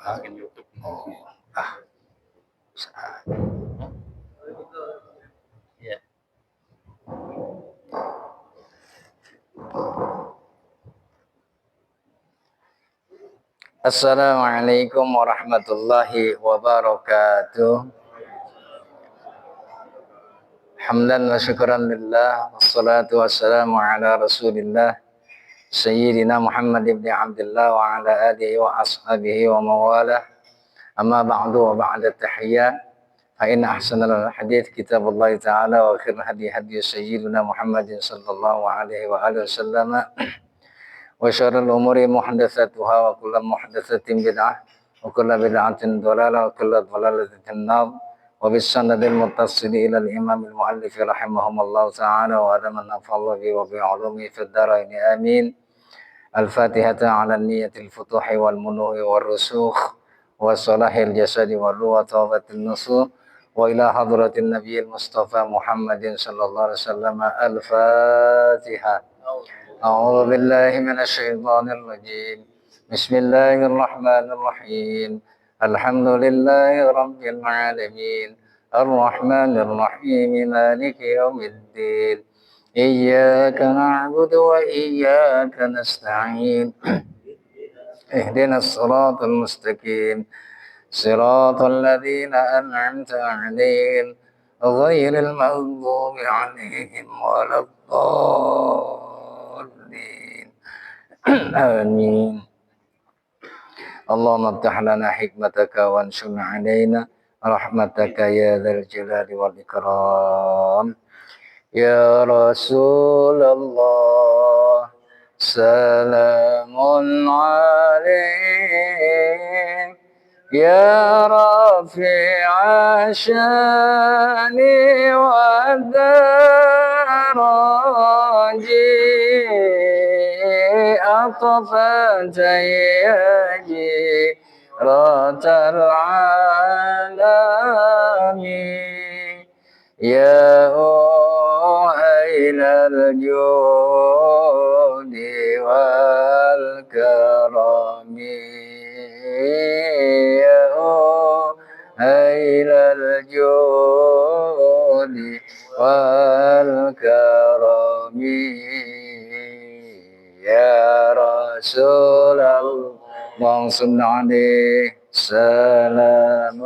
masukin YouTube. Oh, Ya. Assalamualaikum warahmatullahi wabarakatuh. Hamdan wa syukran lillah, wassalatu wassalamu ala rasulillah Sayyidina Muhammad ibn Abdullah wa ala alihi wa ashabihi wa mawalah. Amma ba'du wa ba'da tahiyya fa inna ahsanal hadits kitabullah ta'ala wa khairul hadi hadi sayyidina Muhammadin sallallahu alaihi wa alihi wasallam wa syarrul umuri muhdatsatuha wa kullu muhdatsatin bid'ah wa kullu bid'atin dhalalah wa kullu dhalalatin finnar. Wa bis sanadil muttasil ila al-imam al-muallif rahimahumullah ta'ala wa adaman nafa'allahu bi wa bi ulumi fid dharain amin. Al-Fatihata ala niyatil futuhi wal munuhi wal rusukh wa salahil jasadi wal ruwa tawbatil nusuh wa ila hadratin nabiyil mustafa Muhammadin sallallahu alaihi wasallam. Al-Fatiha. A'udzu billahi minasy syaithanir rajim. Bismillahirrahmanirrahim. Alhamdulillahi rabbil alamin. Ar-Rahmanir Rahim. Maliki yaumiddin. Iyyaka na'budu wa iyyaka nasta'in. Ihdinas siratal mustaqim. Siratal ladzina an'amta 'alaihim ghairil maghdubi 'alaihim waladdallin. Amin. Allahumma iftah lana hikmataka wanshur 'alaina rahmataka ya dzal jalali wal ikram. Ya Rasulullah, salamun alaik. Ya Rafi'a syani wa daraji. Atfata yaji ratal alami. Ya إلى الجود والكرم. إلى الجود والكرم. يا رسول الله اللهم صل عليه سلام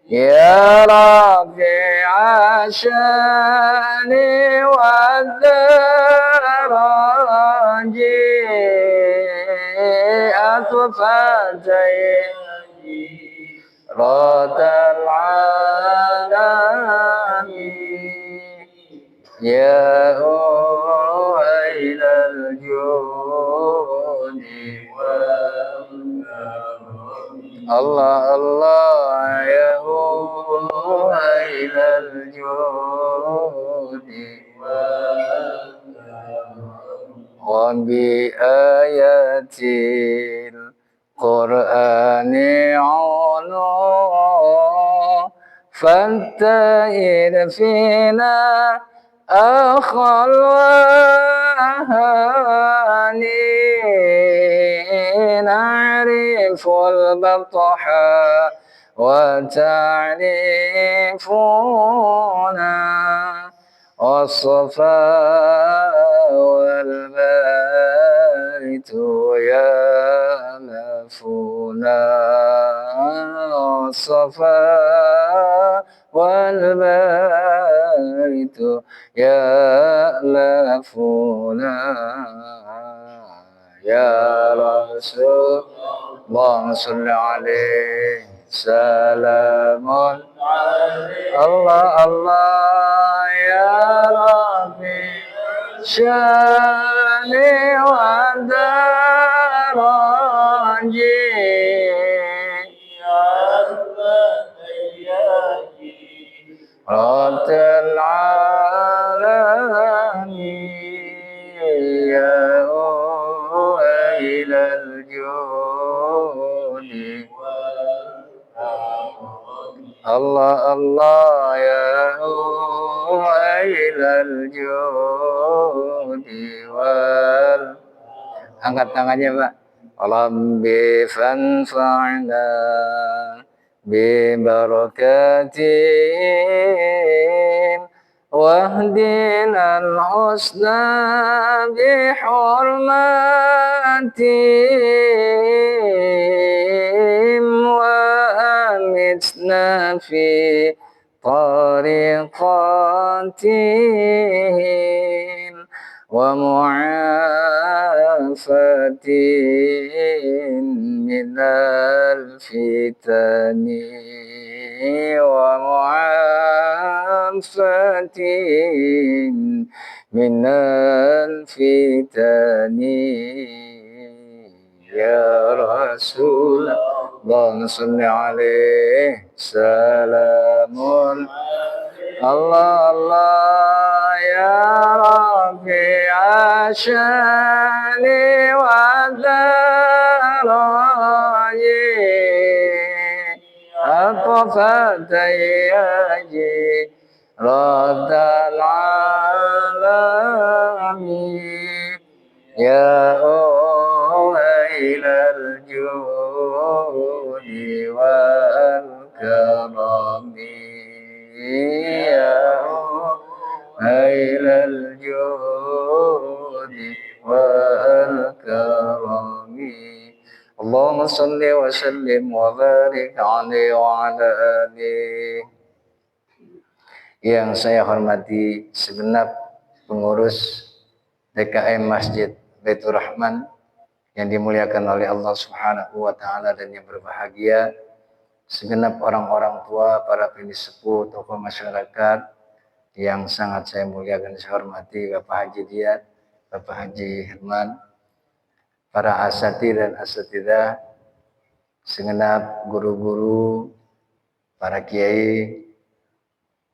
يا رافع الشان والدرج. أطفأت رات العالم. يا إلى الجود الله الله يا إلى الجود وبآيات القرآن علو فانتهر فينا أخا الوهاني. نعرف البطحاء وتعرفنا والصفاء والبيت يألفنا. والصفاء والبيت يألفنا. يا رسول اللهم صل عليه سلام الله الله. يا ربي شاني ودرجي. رب العالمين. يا إلى الجود الله الله. يا إلى الجود Angkat tangannya, Pak. Rabbi fanfa'na bibarakatihim wahdina al-husna bihurmatihim wa amitna fi طريقاتهم ومعافتهم من الفتن ومعافتهم من الفتن يا رسول اللهم صل عليه سلام الله الله يا ربي عشاني وذراي أطفت يجي رد العالمين يا أهيل الجود والكرم يا أهيل الجود والكرم اللهم صل وسلم وبارك عليه وعلى آله. Yang saya hormati segenap pengurus DKM Masjid Baitur Rahman yang dimuliakan oleh Allah Subhanahu wa taala dan yang berbahagia, segenap orang-orang tua, para pensepuh, tokoh masyarakat yang sangat saya muliakan, saya hormati Bapak Haji Diat, Bapak Haji Herman, para asatidz dan asatidzah, segenap guru-guru, para kiai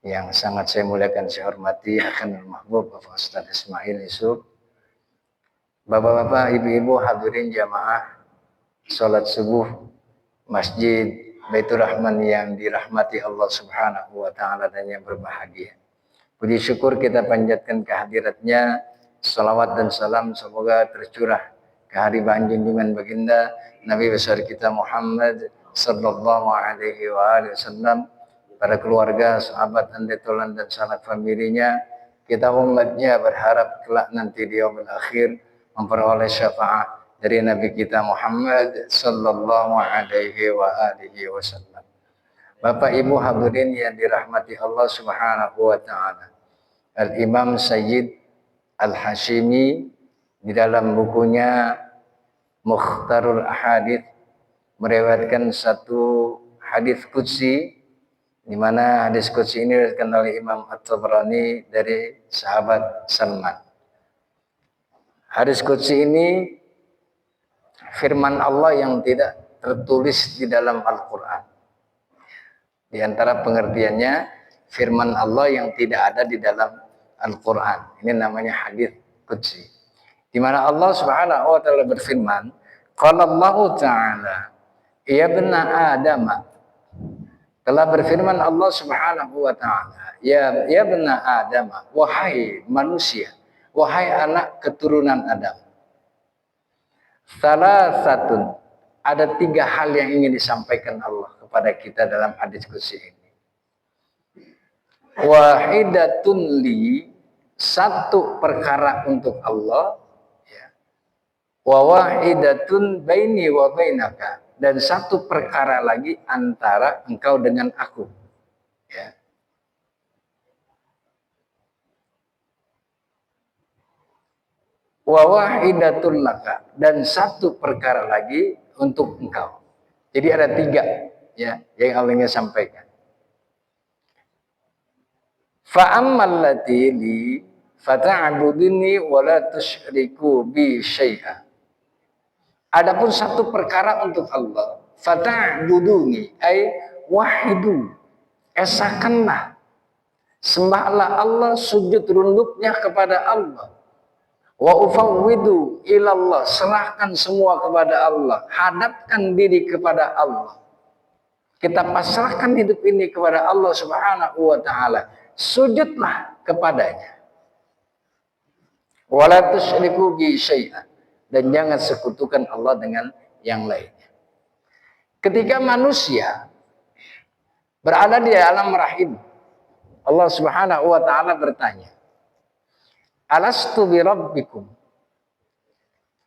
yang sangat saya muliakan, saya hormati, Akanul Mahbub Bapak Ustaz Ismail Yusuf, bapak-bapak, ibu-ibu hadirin jamaah salat subuh Masjid Baitur Rahman yang dirahmati Allah Subhanahu wa taala dan yang berbahagia. Puji syukur kita panjatkan kehadiratnya, salawat dan salam semoga tercurah ke haribaan junjungan baginda Nabi besar kita Muhammad sallallahu alaihi wasallam, para keluarga, sahabat, andetolan dan sanak familinya, kita umatnya berharap kelak nanti di yaumil akhir memperoleh syafaat dari Nabi kita Muhammad sallallahu alaihi wasallam. Bapak Ibu hadirin yang dirahmati Allah Subhanahu wa taala. Al-Imam Sayyid Al-Hashimi di dalam bukunya Mukhtarul Ahadits meriwayatkan satu hadis qudsi, di mana hadis qudsi ini diriwayatkan oleh Imam At-Tabrani dari sahabat Salman. Hadis qudsi ini firman Allah yang tidak tertulis di dalam Al-Quran. Di antara pengertiannya, firman Allah yang tidak ada di dalam Al-Quran. Ini namanya hadis qudsi. Di mana Allah Subhanahu wa taala berfirman, qala Allah Ta'ala, ya bani Adam, telah berfirman Allah Subhanahu wa taala, ya bani Adam, wahai manusia, wahai anak keturunan Adam. Salah satu, ada 3 hal yang ingin disampaikan Allah kepada kita dalam hadis qudsi ini. Wahidatun li, satu perkara untuk Allah, ya. Wa wahidatun baini wa bainaka, dan satu perkara lagi antara engkau dengan aku, ya. Wa wahidatun laka, dan satu perkara lagi untuk engkau. Jadi ada 3, ya, yang Allah ingin sampaikan. Fa ammal lati li fata'buduni wa la tusyriku bi syai'a. Adapun satu perkara untuk Allah, fata'buduni ay wahidu, esakanlah, sembahlah Allah, sujud runduknya kepada Allah. Wa ufawwidu ilallah, serahkan semua kepada Allah, hadapkan diri kepada Allah. Kita pasrahkan hidup ini kepada Allah Subhanahu wa taala. Sujudlah kepadanya. Wala tusyriku bi syai'an, dan jangan sekutukan Allah dengan yang lainnya. Ketika manusia berada di alam rahim, Allah Subhanahu wa taala bertanya, "Alastu bi rabbikum?"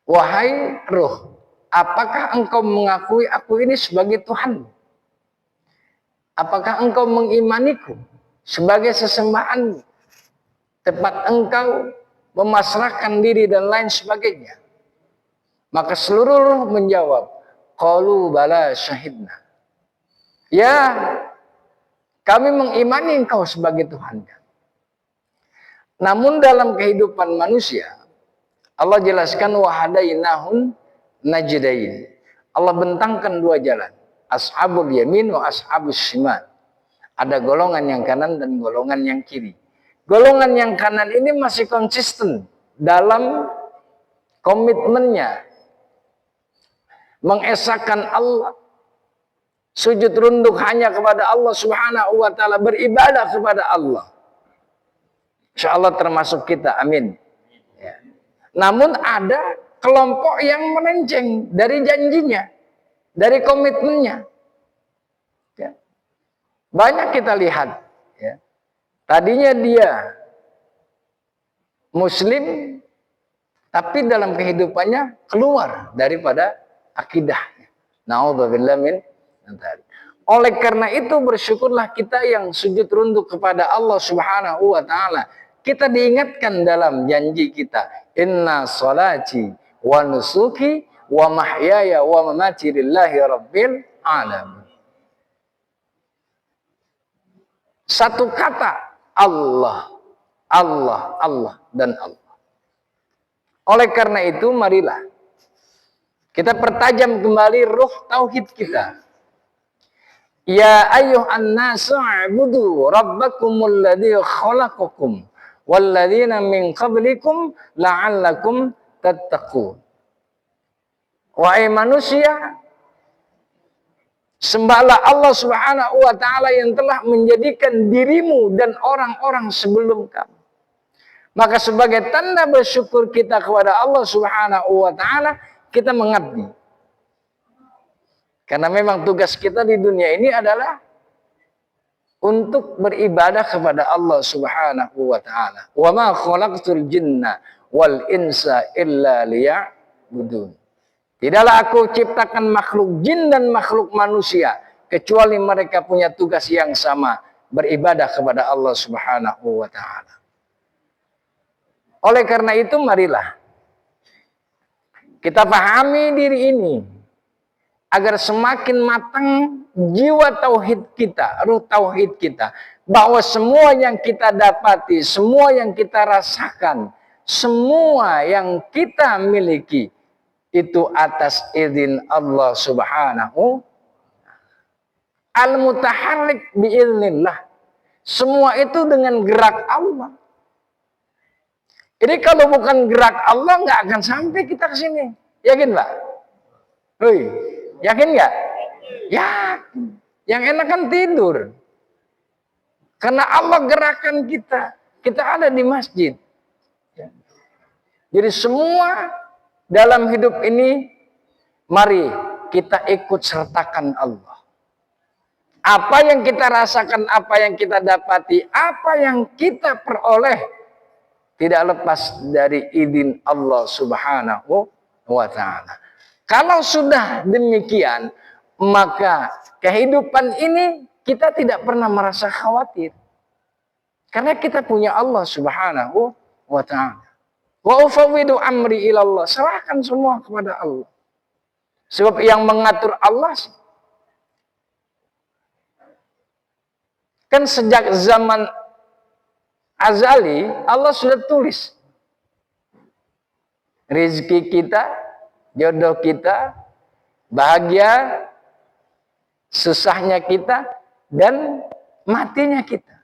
Wahai ruh, apakah engkau mengakui aku ini sebagai Tuhan? Apakah engkau mengimaniku sebagai sesembahan? Tempat engkau memasrahkan diri dan lain sebagainya. Maka seluruh ruh menjawab, qalu bala syahidna. Ya, kami mengimani engkau sebagai Tuhan. Namun dalam kehidupan manusia, Allah jelaskan wahadainahun najdain. Allah bentangkan dua jalan, ashabul yamin wa ashabus shimal. Ada golongan yang kanan dan golongan yang kiri. Golongan yang kanan ini masih konsisten dalam komitmennya mengesahkan Allah, sujud runduk hanya kepada Allah Subhanahu wa taala, beribadah kepada Allah. Insyaallah termasuk kita, amin. Ya. Namun ada kelompok yang melenceng dari janjinya, dari komitmennya. Ya. Banyak kita lihat, ya. Tadinya dia Muslim, tapi dalam kehidupannya keluar daripada akidahnya. Na'udzubillah min dzalik. Oleh karena itu bersyukurlah kita yang sujud runduk kepada Allah Subhanahu wa taala. Kita diingatkan dalam janji kita, inna sholati wa nusuki wa mahyaya wa mamati lillahi rabbil alamin. Satu kata, Allah, Allah, Allah, dan Allah. Oleh karena itu, marilah kita pertajam kembali ruh tauhid kita. Ya ayyuhan nasu ubudu rabbakumul ladzi khalaqakum wal ladzina min qablikum la'allakum tattaqun. Wahai manusia, sembahlah Allah Subhanahu wa taala yang telah menjadikan dirimu dan orang-orang sebelum kamu. Maka sebagai tanda bersyukur kita kepada Allah Subhanahu wa taala, kita mengabdi. Karena memang tugas kita di dunia ini adalah untuk beribadah kepada Allah Subhanahu wa taala. Wa ma khalaqtul jinna wal insa illa liya'budun. Tidaklah aku ciptakan makhluk jin dan makhluk manusia kecuali mereka punya tugas yang sama, beribadah kepada Allah Subhanahu wa taala. Oleh karena itu marilah kita pahami diri ini agar semakin matang jiwa tauhid kita, ruh tauhid kita, bahwa semua yang kita dapati, semua yang kita rasakan, semua yang kita miliki itu atas izin Allah Subhanahu al-mutaharrik biiznillah. Semua itu dengan gerak Allah. Jadi kalau bukan gerak Allah nggak akan sampai kita ke sini. Yakin, Pak? Hei, yakin nggak? Yakin. Yang enak kan tidur. Karena Allah gerakan kita. Kita ada di masjid. Jadi semua dalam hidup ini, mari kita ikut sertakan Allah. Apa yang kita rasakan, apa yang kita dapati, apa yang kita peroleh, tidak lepas dari izin Allah Subhanahu wa ta'ala. Kalau sudah demikian, maka kehidupan ini kita tidak pernah merasa khawatir. Karena kita punya Allah Subhanahu wa ta'ala. Wa ufawwidu amri ilallah. Serahkan semua kepada Allah. Sebab yang mengatur Allah kan sejak zaman azali Allah sudah tulis. Rizki kita, jodoh kita, bahagia, susahnya kita, dan matinya kita.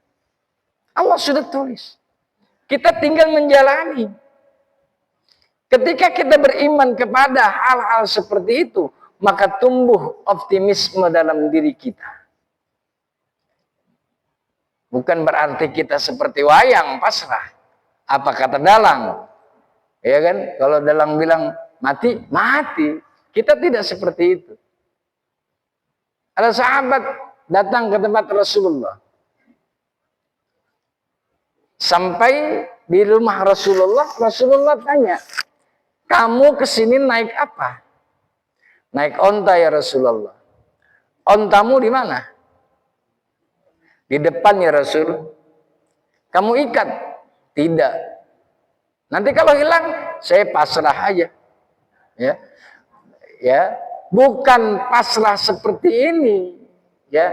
Allah sudah tulis. Kita tinggal menjalani. Ketika kita beriman kepada hal-hal seperti itu, maka tumbuh optimisme dalam diri kita. Bukan berarti kita seperti wayang pasrah. Apa kata Dalang? Ya kan? Kalau Dalang bilang, mati, mati. Kita tidak seperti itu. Ada sahabat datang ke tempat Rasulullah. Sampai di rumah Rasulullah, Rasulullah tanya, kamu kesini naik apa? Naik onta ya Rasulullah. Ontamu di mana? Di depan ya Rasul. Kamu ikat? Tidak. Nanti kalau hilang, saya pasrah aja. Ya, ya, bukan pasrah seperti ini. Ya,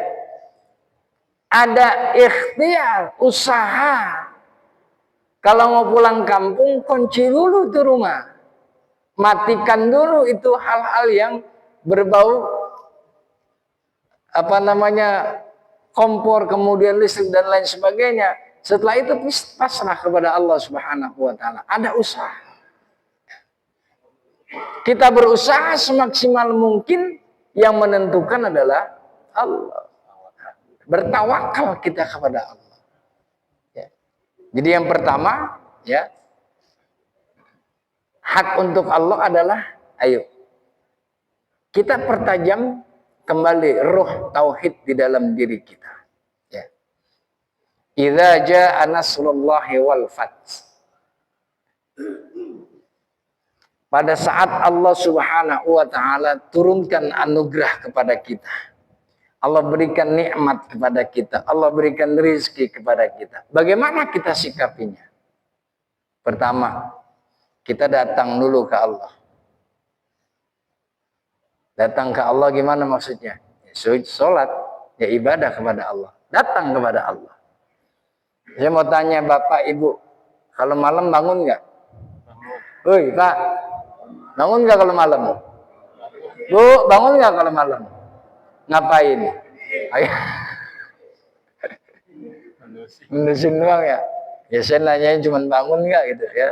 ada ikhtiar, usaha. Kalau mau pulang kampung, kunci dulu tuh rumah. Matikan dulu itu hal-hal yang berbau apa namanya kompor, kemudian listrik dan lain sebagainya. Setelah itu pasrah kepada Allah Subhanahu wa taala. Ada usaha. Kita berusaha semaksimal mungkin, yang menentukan adalah Allah. Bertawakal kita kepada Allah. Ya. Jadi yang pertama, ya, hak untuk Allah adalah, ayo kita pertajam kembali ruh tauhid di dalam diri kita. Ya. Idza jaa nasrullahi wal fath. Pada saat Allah Subhanahu wa taala turunkan anugerah kepada kita. Allah berikan nikmat kepada kita. Allah berikan rezeki kepada kita. Bagaimana kita sikapinya? Pertama, kita datang dulu ke Allah. Datang ke Allah gimana maksudnya? Sholat, ya ibadah kepada Allah. Datang kepada Allah. Saya mau tanya Bapak Ibu, kalau malam bangun nggak? Woi Pak, bangun nggak kalau malam? Bu, bangun nggak kalau malam? Ngapain? Ayo. Mendusin doang ya? Ya saya nanyain cuma bangun nggak gitu ya.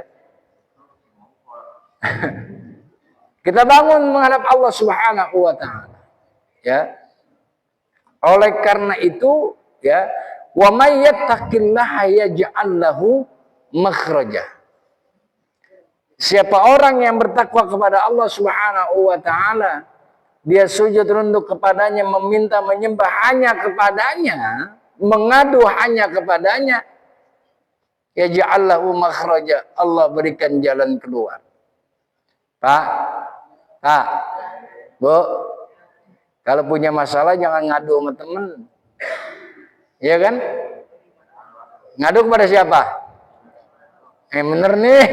Kita bangun menghadap Allah Subhanahu wa taala. Ya. Oleh karena itu, ya, wa may yattaqillaha yaj'al lahu makhraja. Siapa orang yang bertakwa kepada Allah Subhanahu wa taala, dia sujud tunduk kepadanya, meminta menyembah hanya kepadanya, mengadu hanya kepadanya, yaj'al lahu makhraja. Allah berikan jalan keluar. Pak, Bu, kalau punya masalah jangan ngadu sama temen. Iya kan? Ngadu kepada siapa? Bener nih.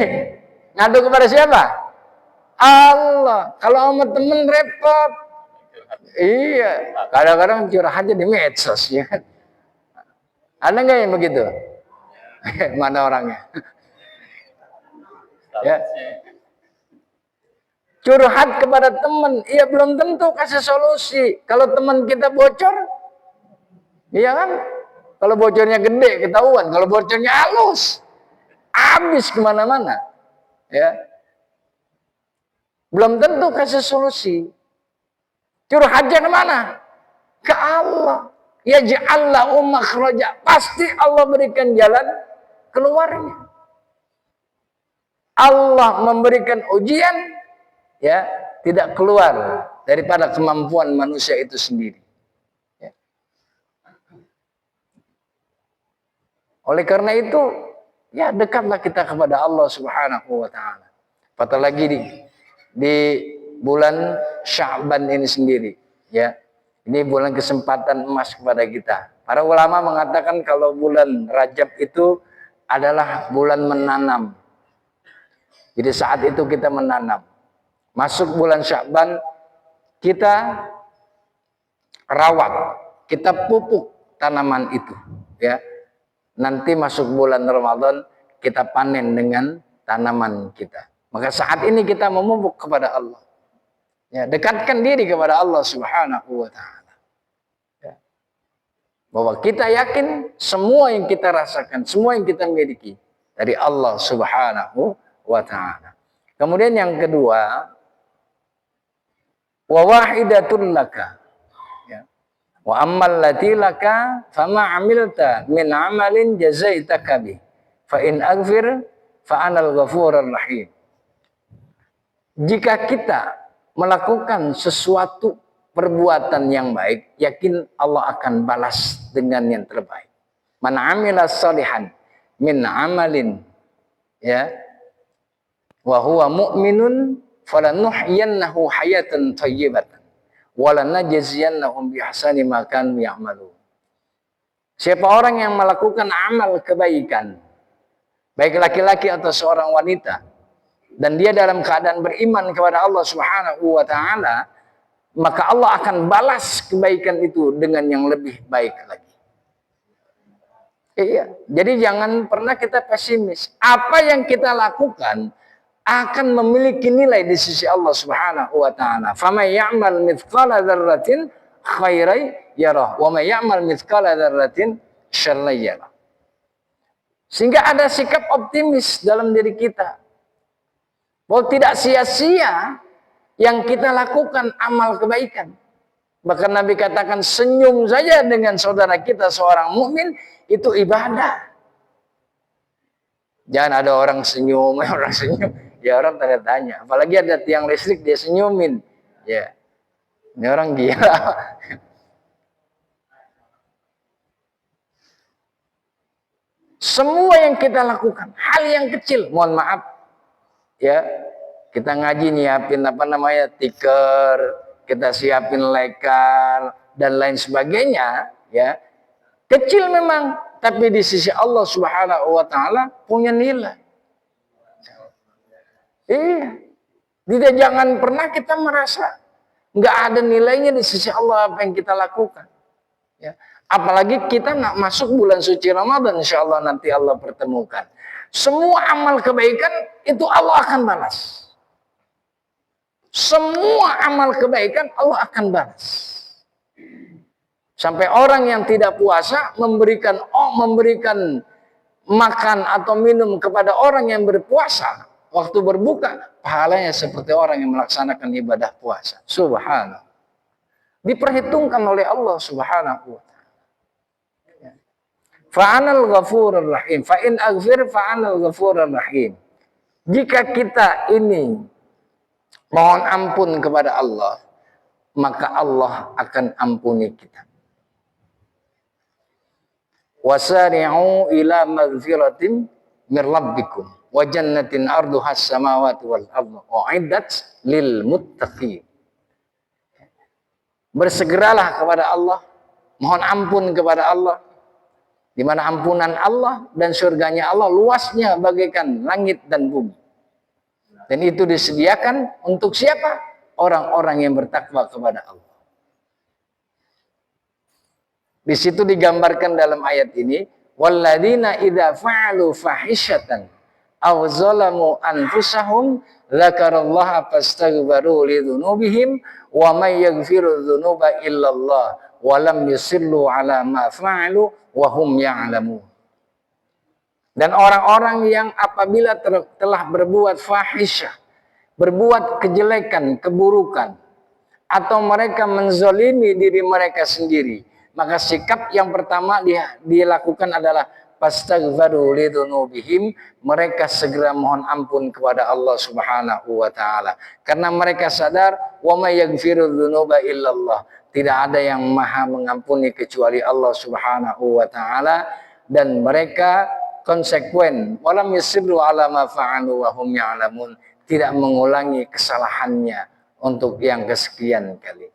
Ngadu kepada siapa? Allah. Kalau sama temen repot. Iya. Kadang-kadang curhatnya di medsos. Ya kan? Ada nggak yang begitu? Mana orangnya? Ya. Curhat kepada teman, iya belum tentu kasih solusi. Kalau teman kita bocor, iya kan? Kalau bocornya gede ketahuan, kalau bocornya halus, habis kemana-mana. Ya, belum tentu kasih solusi. Curhatnya kemana? Ke Allah. Ya ja'allahu makhraja. Pasti Allah berikan jalan keluarnya. Allah memberikan ujian, ya, tidak keluar daripada kemampuan manusia itu sendiri. Ya. Oleh karena itu, ya dekatlah kita kepada Allah Subhanahu wa taala. Apalagi di bulan Sya'ban ini sendiri, ya. Ini bulan kesempatan emas kepada kita. Para ulama mengatakan kalau bulan Rajab itu adalah bulan menanam. Jadi saat itu kita menanam. Masuk bulan Sya'ban, kita rawat, kita pupuk tanaman itu, ya. Nanti masuk bulan Ramadan, kita panen dengan tanaman kita. Maka saat ini kita memupuk kepada Allah. Ya, dekatkan diri kepada Allah Subhanahu wa taala. Ya. Bahwa kita yakin semua yang kita rasakan, semua yang kita miliki dari Allah Subhanahu wa taala. Kemudian yang kedua, wa wahidatun laka, ya. Wa ammal lati laka fama amilta min amalin jazaitaka bi fa in aghfir fa anal ghafurur rahim. Jika kita melakukan sesuatu perbuatan yang baik, yakin Allah akan balas dengan yang terbaik. Man amila salihan min amalin, ya, wa huwa mu'minun falanuhyiyannahu hayatan thayyibatan wa lanajziyannahum bi ahsani ma kanu ya'malun. Siapa orang yang melakukan amal kebaikan, baik laki-laki atau seorang wanita, dan dia dalam keadaan beriman kepada Allah Subhanahu wa taala, maka Allah akan balas kebaikan itu dengan yang lebih baik lagi. Iya, jadi jangan pernah kita pesimis. Apa yang kita lakukan akan memiliki nilai di sisi Allah Subhanahu wa taala. Faman ya'mal mithqala dzarratin khairan yarah wa may ya'mal mithqala dzarratin syarran yarah. Sehingga ada sikap optimis dalam diri kita. Bahwa tidak sia-sia yang kita lakukan amal kebaikan. Bahkan Nabi katakan senyum saja dengan saudara kita seorang mukmin itu ibadah. Jangan ada orang senyum, ya orang tanda tanya. Apalagi ada tiang listrik dia senyumin, ya ini orang gila. Semua yang kita lakukan, hal yang kecil, mohon maaf, ya kita ngaji nyiapin tikar, kita siapin lekar dan lain sebagainya, ya kecil memang, tapi di sisi Allah Subhanahu wa taala punya nilai. Iya. Tidak, jangan pernah kita merasa nggak ada nilainya di sisi Allah apa yang kita lakukan. Ya. Apalagi kita nak masuk bulan suci Ramadan, insya Allah nanti Allah pertemukan. Semua amal kebaikan itu Allah akan balas. Semua amal kebaikan Allah akan balas. Sampai orang yang tidak puasa memberikan makan atau minum kepada orang yang berpuasa waktu berbuka, pahalanya seperti orang yang melaksanakan ibadah puasa. Subhanallah. Diperhitungkan oleh Allah Subhanahu wa taala. Fa'anal ghafurur rahim. Fa in aghfir fa'anal ghafurur rahim. Jika kita ini mohon ampun kepada Allah, maka Allah akan ampuni kita. Wasari'u ila maghfiratin min rabbikum wa jannatin arduhas samawati wal ardu u'iddat lil muttaqin. Bersegeralah kepada Allah, mohon ampun kepada Allah, di mana ampunan Allah dan surganya Allah luasnya bagaikan langit dan bumi. Dan itu disediakan untuk siapa? Orang-orang yang bertakwa kepada Allah. Di situ digambarkan dalam ayat ini, walladzina idza fa'alu fahishatan aw zalamu anfusahum dzakarallaha fastaghfiru lidzunubihim wa may yaghfiru dzunuba illallah wa lam yusirru ala ma fa'alu wa hum ya'lamun. Dan orang-orang yang apabila telah berbuat fahisyah, berbuat kejelekan, keburukan, atau mereka menzalimi diri mereka sendiri, maka sikap yang pertama dilakukan adalah fastaghfiru lidzunubihim, mereka segera mohon ampun kepada Allah Subhanahu wa taala. Karena mereka sadar wa may yaghfiru dzunuba illallah, tidak ada yang maha mengampuni kecuali Allah Subhanahu wa taala, dan mereka konsekuen walam yusirru ala ma fa'alu wa hum ya'lamun, tidak mengulangi kesalahannya untuk yang kesekian kali.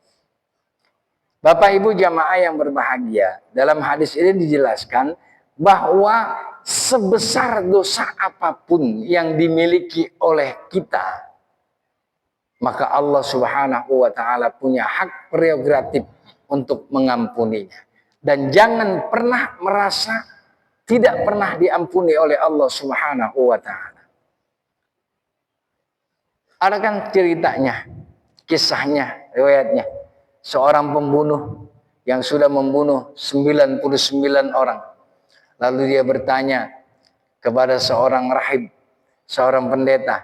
Bapak Ibu jamaah yang berbahagia, dalam hadis ini dijelaskan bahwa sebesar dosa apapun yang dimiliki oleh kita, maka Allah Subhanahu wa taala punya hak prerogatif untuk mengampuninya. Dan jangan pernah merasa tidak pernah diampuni oleh Allah Subhanahu wa taala. Ada kan ceritanya, kisahnya, riwayatnya. Seorang pembunuh yang sudah membunuh 99 orang. Lalu dia bertanya kepada seorang rahib, seorang pendeta.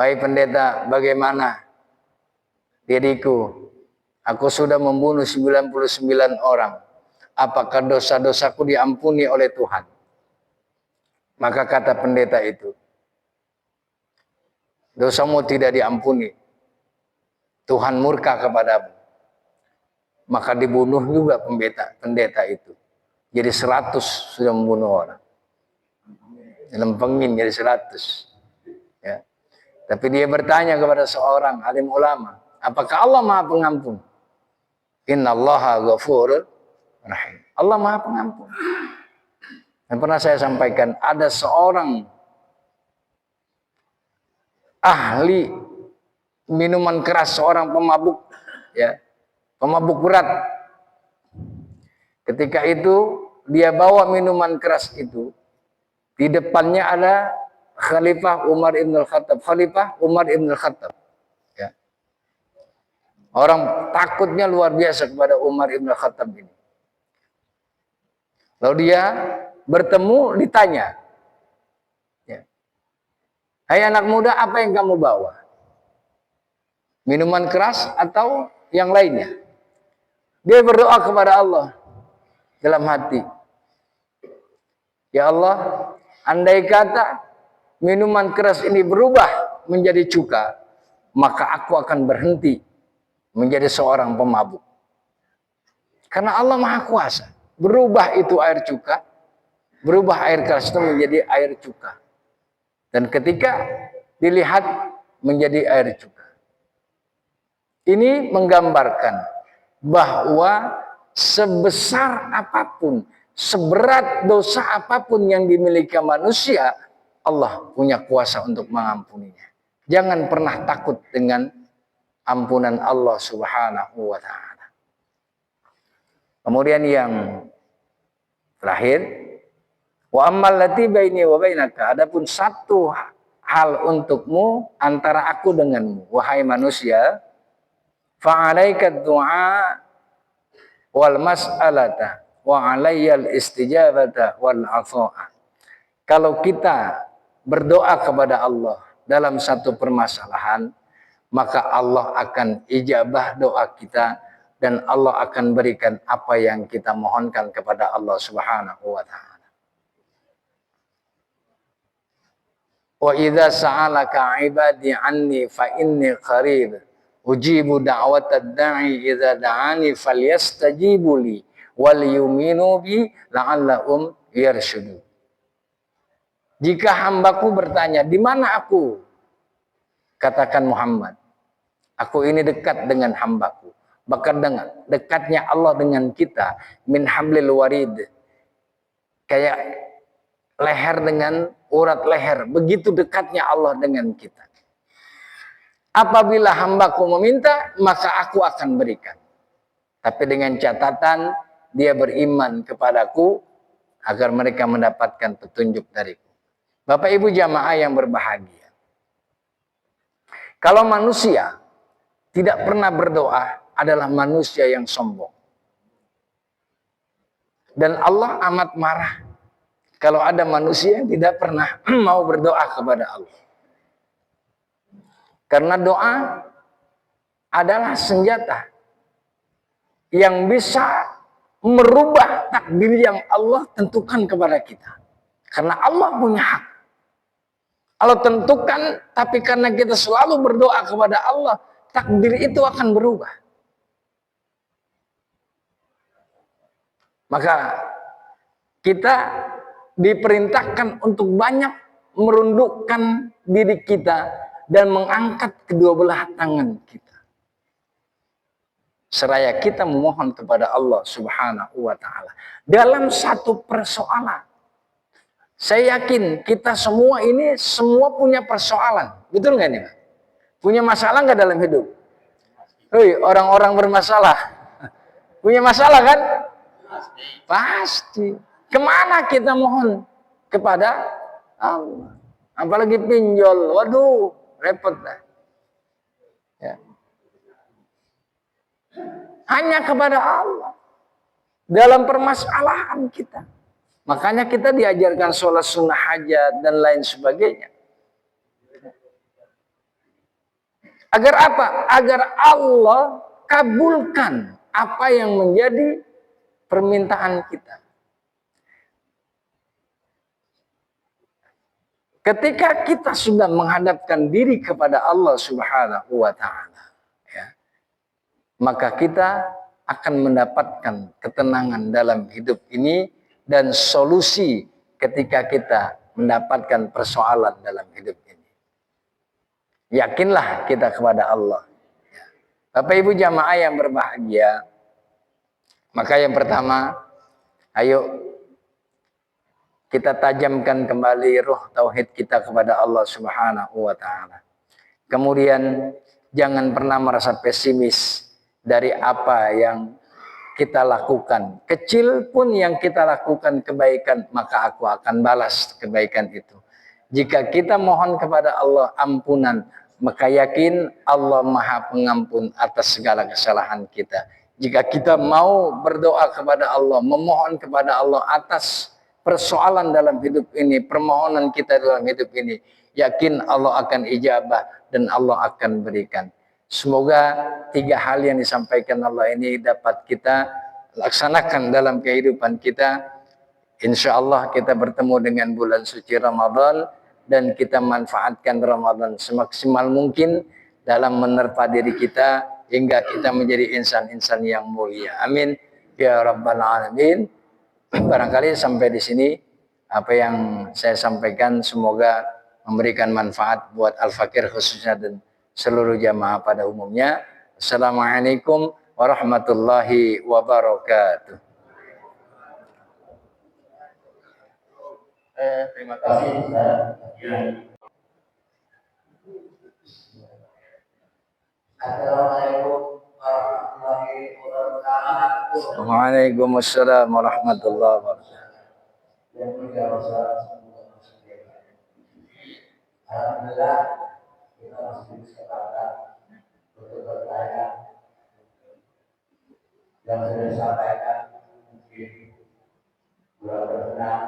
Wahai pendeta, bagaimana diriku? Aku sudah membunuh 99 orang. Apakah dosa-dosaku diampuni oleh Tuhan? Maka kata pendeta itu, dosamu tidak diampuni, Tuhan murka kepadamu. Maka dibunuh juga pendeta itu. Jadi 100 sudah membunuh orang. Lempengin jadi 100. Ya. Tapi dia bertanya kepada seorang alim ulama, apakah Allah Maha Pengampun? Innallaha ghafurur rahim. Allah Maha Pengampun. Dan pernah saya sampaikan, ada seorang ahli minuman keras, seorang pemabuk, ya, pemabuk berat. Ketika itu dia bawa minuman keras itu, di depannya ada Khalifah Umar ibn al-Khattab. Khalifah Umar ibn al-Khattab. Ya. Orang takutnya luar biasa kepada Umar ibn al-Khattab ini. Lalu dia bertemu, ditanya, ya, hai anak muda, apa yang kamu bawa? Minuman keras atau yang lainnya? Dia berdoa kepada Allah dalam hati, ya Allah, andai kata minuman keras ini berubah menjadi cuka, maka aku akan berhenti menjadi seorang pemabuk. Karena Allah Maha Kuasa. Berubah itu air cuka, berubah air keras itu menjadi air cuka. Dan ketika dilihat menjadi air cuka. Ini menggambarkan bahwa sebesar apapun, seberat dosa apapun yang dimiliki manusia, Allah punya kuasa untuk mengampuninya. Jangan pernah takut dengan ampunan Allah Subhanahu wa ta'ala. Kemudian yang terakhir, wa ammal lati baini wa bainaka, adapun satu hal untukmu antara aku denganmu, wahai manusia, fa'alaika du'a wal mas'alata wa 'alayyal istijabata wal 'atha'a. Kalau kita berdoa kepada Allah dalam satu permasalahan, maka Allah akan ijabah doa kita dan Allah akan berikan apa yang kita mohonkan kepada Allah Subhanahu wa ta'ala. Wa idza sa'alaka 'ibadi 'anni fa inni qarib ujibu da'watad da'i idza da'ani falyastajibu li wal yu'minu bi la'allahum yarshudun. Jika hambaku bertanya, di mana aku? Katakan Muhammad, aku ini dekat dengan hambaku. Bahkan dengan dekatnya Allah dengan kita, min hablil warid. Kayak leher dengan urat leher. Begitu dekatnya Allah dengan kita. Apabila hambaku meminta, maka aku akan berikan. Tapi dengan catatan, dia beriman kepadaku agar mereka mendapatkan petunjuk dariku. Bapak Ibu jamaah yang berbahagia. Kalau manusia tidak pernah berdoa adalah manusia yang sombong. Dan Allah amat marah kalau ada manusia yang tidak pernah mau berdoa kepada Allah. Karena doa adalah senjata yang bisa merubah takdir yang Allah tentukan kepada kita. Karena Allah punya hak. Allah tentukan, tapi karena kita selalu berdoa kepada Allah, takdir itu akan berubah. Maka kita diperintahkan untuk banyak merundukkan diri kita dan mengangkat kedua belah tangan kita. Seraya kita memohon kepada Allah Subhanahu wa ta'ala. Dalam satu persoalan. Saya yakin kita semua ini semua punya persoalan. Betul nggak nih? Punya masalah nggak dalam hidup? Hei, orang-orang bermasalah. Punya masalah kan? Pasti. Kemana kita mohon? Kepada Allah. Apalagi pinjol. Waduh, repot dah. Ya. Hanya kepada Allah. Dalam permasalahan kita. Makanya kita diajarkan sholat sunnah hajat dan lain sebagainya. Agar apa? Agar Allah kabulkan apa yang menjadi permintaan kita. Ketika kita sudah menghadapkan diri kepada Allah Subhanahu wa taala, ya, maka kita akan mendapatkan ketenangan dalam hidup ini dan solusi ketika kita mendapatkan persoalan dalam hidup ini. Yakinlah kita kepada Allah. Bapak Ibu jamaah yang berbahagia, maka yang pertama, ayo kita tajamkan kembali ruh tauhid kita kepada Allah Subhanahu wa taala. Kemudian jangan pernah merasa pesimis dari apa yang kita lakukan. Kecil pun yang kita lakukan kebaikan, maka aku akan balas kebaikan itu. Jika kita mohon kepada Allah ampunan, maka yakin Allah Maha Pengampun atas segala kesalahan kita. Jika kita mau berdoa kepada Allah, memohon kepada Allah atas persoalan dalam hidup ini, permohonan kita dalam hidup ini, yakin Allah akan ijabah dan Allah akan berikan. Semoga 3 hal yang disampaikan Allah ini dapat kita laksanakan dalam kehidupan kita. Insya Allah kita bertemu dengan bulan suci Ramadan dan kita manfaatkan Ramadan semaksimal mungkin dalam menerpa diri kita hingga kita menjadi insan-insan yang mulia. Amin ya rabbal alamin. Barangkali sampai di sini apa yang saya sampaikan semoga memberikan manfaat buat Al-Fakir khususnya dan seluruh jamaah pada umumnya. Assalamualaikum warahmatullahi wabarakatuh. Terima kasih. Assalamualaikum warahmatullahi wabarakatuh. Waalaikumsalam warahmatullahi wabarakatuh. Alhamdulillah kita masih kesempatan untuk bertanya yang sudah disampaikan mungkin belum berkenan,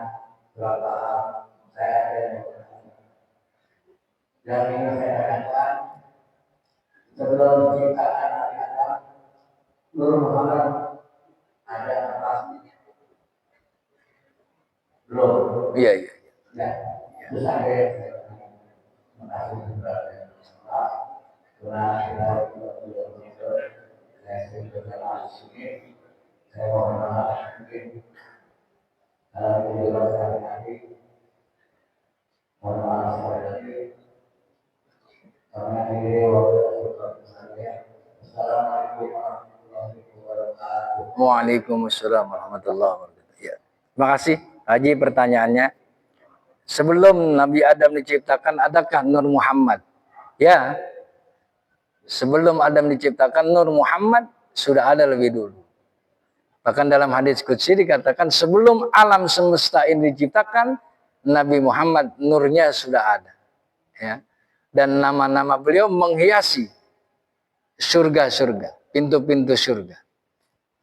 belum paham. Saya ada yang ingin saya katakan sebelum menciptakan Nabi Adam, Nur Muhammad ada apa? Belum. Iya. Ya. Terus saya mengasih kepada Allah. Karena kita sudah mengikat, saya sudah kenal di sini. Saya mohon maaf mungkin dalam video saya nanti. Mohon maaf sekali lagi. Karena ini waktu saya. Assalamualaikum warahmatullahi wabarakatuh. Waalaikumsalam warahmatullahi wabarakatuh. Ya. Terima kasih Haji pertanyaannya. Sebelum Nabi Adam diciptakan, adakah Nur Muhammad? Ya. Sebelum Adam diciptakan, Nur Muhammad sudah ada lebih dulu. Bahkan dalam hadis qudsi dikatakan sebelum alam semesta ini diciptakan, Nabi Muhammad nurnya sudah ada. Ya. Dan nama-nama beliau menghiasi surga-surga, pintu-pintu surga.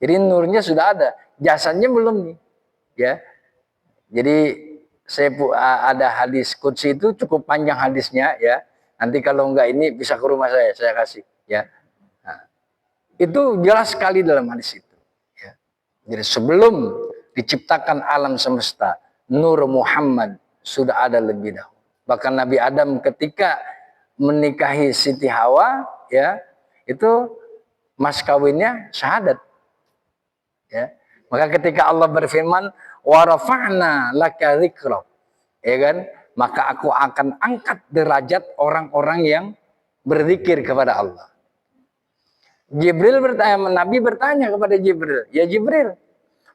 Jadi nurnya sudah ada, jasanya belum nih. Ya. Jadi saya ada hadis qudsi itu cukup panjang hadisnya ya. Nanti kalau enggak ini bisa ke rumah saya kasih ya. Nah, itu jelas sekali dalam hadis itu ya. Jadi sebelum diciptakan alam semesta, Nur Muhammad sudah ada lebih dahulu. Bahkan Nabi Adam ketika menikahi Siti Hawa ya, itu mas kawinnya syahadat. Ya. Maka ketika Allah berfirman wa rafa'na laka dzikrak, ya kan? Maka aku akan angkat derajat orang-orang yang berzikir kepada Allah. Nabi bertanya kepada Jibril, ya Jibril,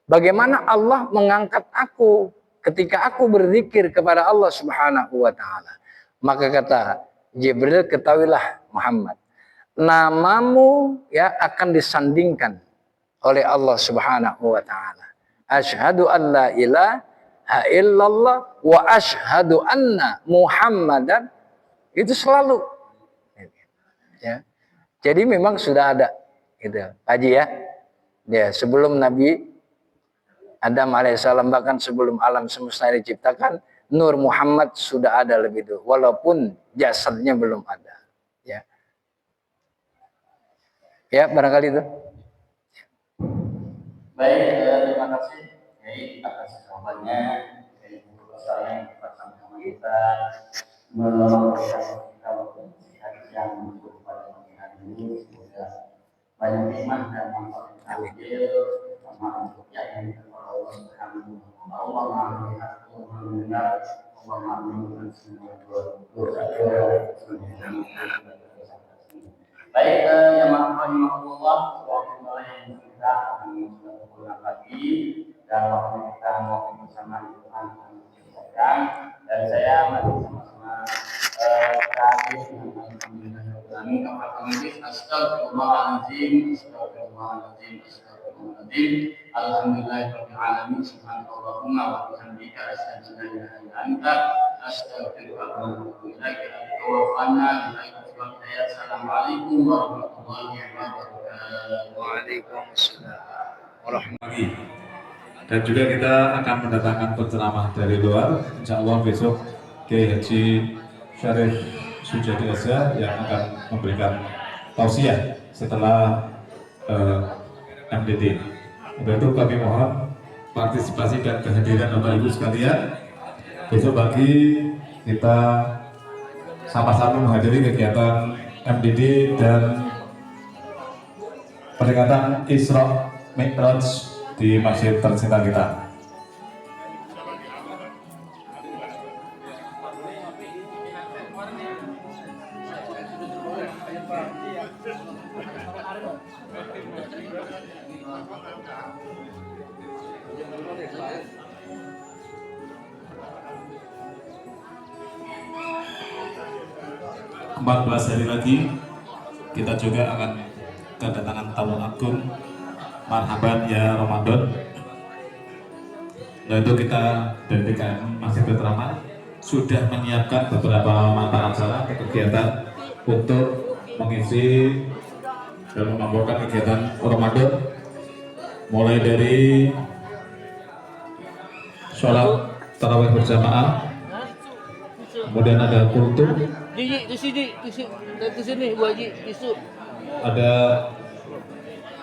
bagaimana Allah mengangkat aku ketika aku berzikir kepada Allah Subhanahu wa taala? Maka kata Jibril, ketahuilah Muhammad, namamu ya akan disandingkan oleh Allah Subhanahu wa taala. Asyhadu an la ilaha illallah wa asyhadu anna Muhammadan, itu selalu ya. Jadi memang sudah ada gitu, Haji ya. Ya, sebelum Nabi Adam alaihissalam, bahkan sebelum alam semesta diciptakan, Nur Muhammad sudah ada lebih dulu, walaupun jasadnya belum ada. Ya, ya barangkali itu. Baik, terima kasih atas jawabannya. Dari buku besar yang kita sampaikan kita memberikan kita untuk yang untuk pada pagi hari ini. Semoga banyak hikmah dan manfaat yang ambil sama untuk yang Allah Subhanahu wa taala. Allah melihat, Allah mendengar, Allah mendengar semua dosa-dosa. Baik, yang rahimahullah, waktu yang kita akan pulang lagi dan waktu kita mau bersama Tuhan dan saya masih sama-sama terakhir dengan alhamdulillah. Astagfirullahaladzim, astagfirullahaladzim, astagfirullahaladzim. Alhamdulillahirabbil alamin. Subhanallahumma wa bihamdika asyhadu an la ilaha illa anta astaghfiruka wa atubu ilaik. Assalamualaikum warahmatullahi wabarakatuh. Waalaikumsalam warahmatullahi wabarakatuh. Dan juga kita akan mendatangkan penceramah dari luar. Insya Allah besok Kiai Haji Syarif Sujadi Azza yang akan memberikan tausiah setelah MDT. Untuk itu kami mohon partisipasi dan kehadiran Bapak Ibu sekalian. Besok pagi kita sama-sama menghadiri kegiatan MDT dan peringatan Isra Mi'raj di masjid tercinta kita. Belas hari lagi kita juga akan kedatangan tamu agung. Marhaban ya Ramadan. Dan itu kita dari PKM Masjid Rahmat sudah menyiapkan beberapa mata acara kegiatan untuk mengisi dan memampukan kegiatan Ramadan, mulai dari sholat tarawih berjamaah, kemudian ada kultum, ada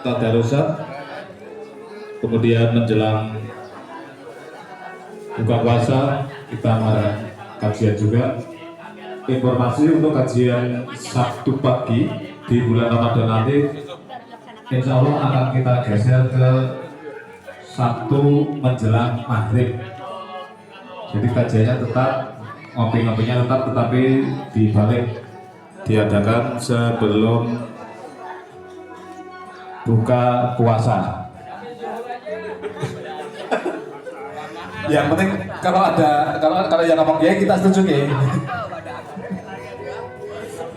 tadarusat, kemudian menjelang buka puasa kita ada kajian juga. Informasi untuk kajian Sabtu pagi di bulan Ramadan nanti insya Allah akan kita geser ke Sabtu menjelang maghrib. Jadi kajiannya tetap, ngopi-ngopinya tetap, tetapi dibalik diadakan sebelum buka puasa. Yang penting kalau yang ngomong ya kita setuju ya.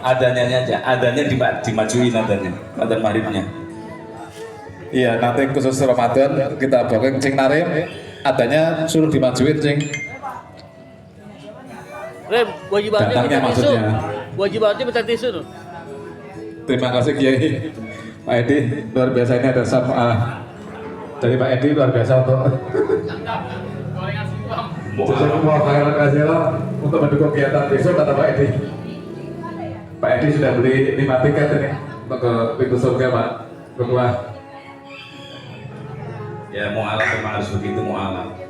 Adanya aja, adanya dimajuin adanya, adzan maghribnya. Iya, nanti khusus Ramadan kita bawa cing narim, adanya suruh dimajuin cing. Rem, wajibannya datangnya minta tisu. maksudnya. Wajibannya minta tisu. Terima kasih Kiai. Pak Edi, luar biasa ini ada sama dari Pak Edi luar biasa untuk semua khairan kasihlah untuk mendukung kegiatan besok kata Pak Edi. Pak Edi sudah beli 5 tiket ini untuk ke pintu surga Pak. Berkuah. Ya mau alat memang harus begitu mau alat.